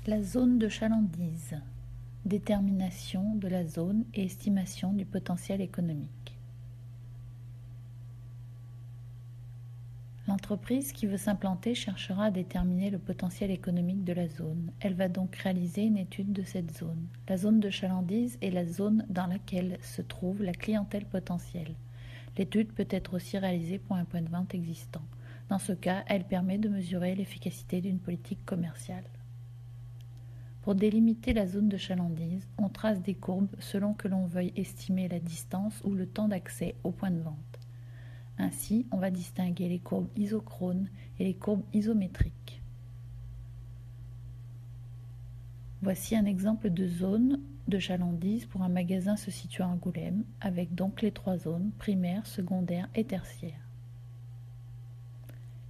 La zone de chalandise. Détermination de la zone et estimation du potentiel économique. L'entreprise qui veut s'implanter cherchera à déterminer le potentiel économique de la zone. Elle va donc réaliser une étude de cette zone. La zone de chalandise est la zone dans laquelle se trouve la clientèle potentielle. L'étude peut être aussi réalisée pour un point de vente existant. Dans ce cas, elle permet de mesurer l'efficacité d'une politique commerciale. Pour délimiter la zone de chalandise, on trace des courbes selon que l'on veuille estimer la distance ou le temps d'accès au point de vente. Ainsi, on va distinguer les courbes isochrones et les courbes isométriques. Voici un exemple de zone de chalandise pour un magasin se situant à Angoulême, avec donc les trois zones, primaire, secondaire et tertiaire.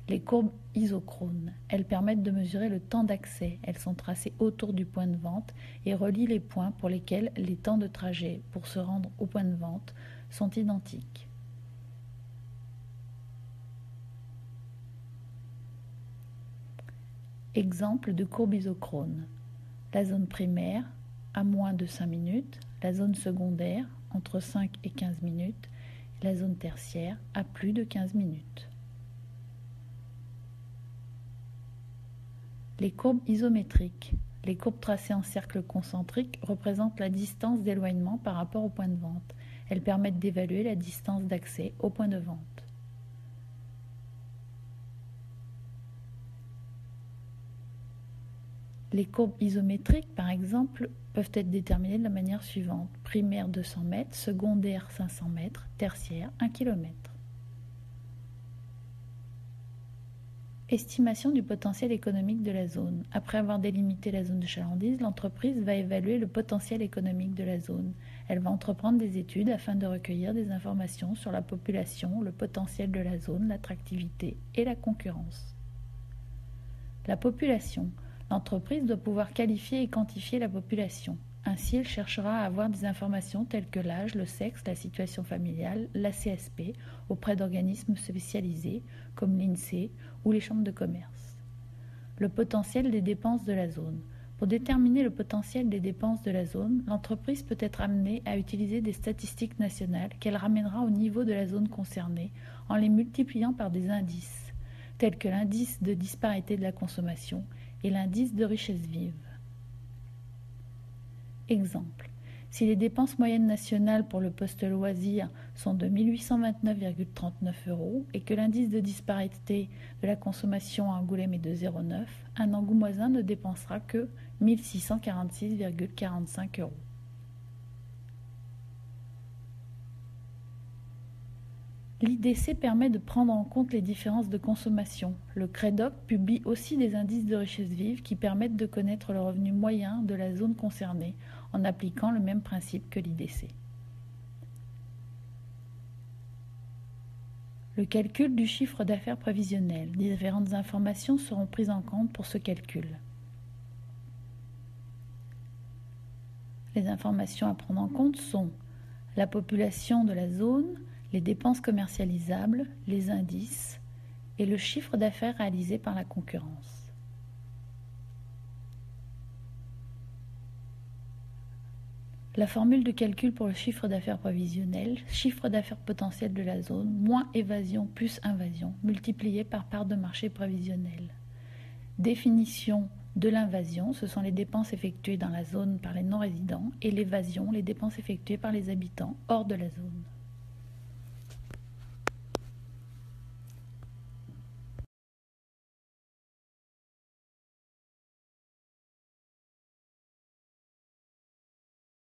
Les courbes isochrones, elles permettent de mesurer le temps d'accès. Elles sont tracées autour du point de vente et relient les points pour lesquels les temps de trajet pour se rendre au point de vente sont identiques. Exemple de courbe isochrone. La zone primaire à moins de 5 minutes, la zone secondaire entre 5 et 15 minutes, et la zone tertiaire à plus de 15 minutes. Les courbes isométriques. Les courbes tracées en cercle concentrique représentent la distance d'éloignement par rapport au point de vente. Elles permettent d'évaluer la distance d'accès au point de vente. Les courbes isométriques, par exemple, peuvent être déterminées de la manière suivante. Primaire 200 mètres, secondaire 500 mètres, tertiaire 1 km. Estimation du potentiel économique de la zone. Après avoir délimité la zone de chalandise, l'entreprise va évaluer le potentiel économique de la zone. Elle va entreprendre des études afin de recueillir des informations sur la population, le potentiel de la zone, l'attractivité et la concurrence. La population. L'entreprise doit pouvoir qualifier et quantifier la population. Ainsi, elle cherchera à avoir des informations telles que l'âge, le sexe, la situation familiale, la CSP, auprès d'organismes spécialisés comme l'INSEE ou les chambres de commerce. Le potentiel des dépenses de la zone. Pour déterminer le potentiel des dépenses de la zone, l'entreprise peut être amenée à utiliser des statistiques nationales qu'elle ramènera au niveau de la zone concernée en les multipliant par des indices, tels que l'indice de disparité de la consommation et l'indice de richesse vive. Exemple. Si les dépenses moyennes nationales pour le poste loisir sont de 1829,39 € et que l'indice de disparité de la consommation à Angoulême est de 0,9, un Angoumoisin ne dépensera que 1646,45 €. L'IDC permet de prendre en compte les différences de consommation. Le CREDOC publie aussi des indices de richesse vive qui permettent de connaître le revenu moyen de la zone concernée en appliquant le même principe que l'IDC. Le calcul du chiffre d'affaires prévisionnel. Différentes informations seront prises en compte pour ce calcul. Les informations à prendre en compte sont la population de la zone, les dépenses commercialisables, les indices et le chiffre d'affaires réalisé par la concurrence. La formule de calcul pour le chiffre d'affaires prévisionnel, chiffre d'affaires potentiel de la zone, moins évasion plus invasion, multiplié par part de marché prévisionnelle. Définition de l'invasion, ce sont les dépenses effectuées dans la zone par les non-résidents, et l'évasion, les dépenses effectuées par les habitants hors de la zone.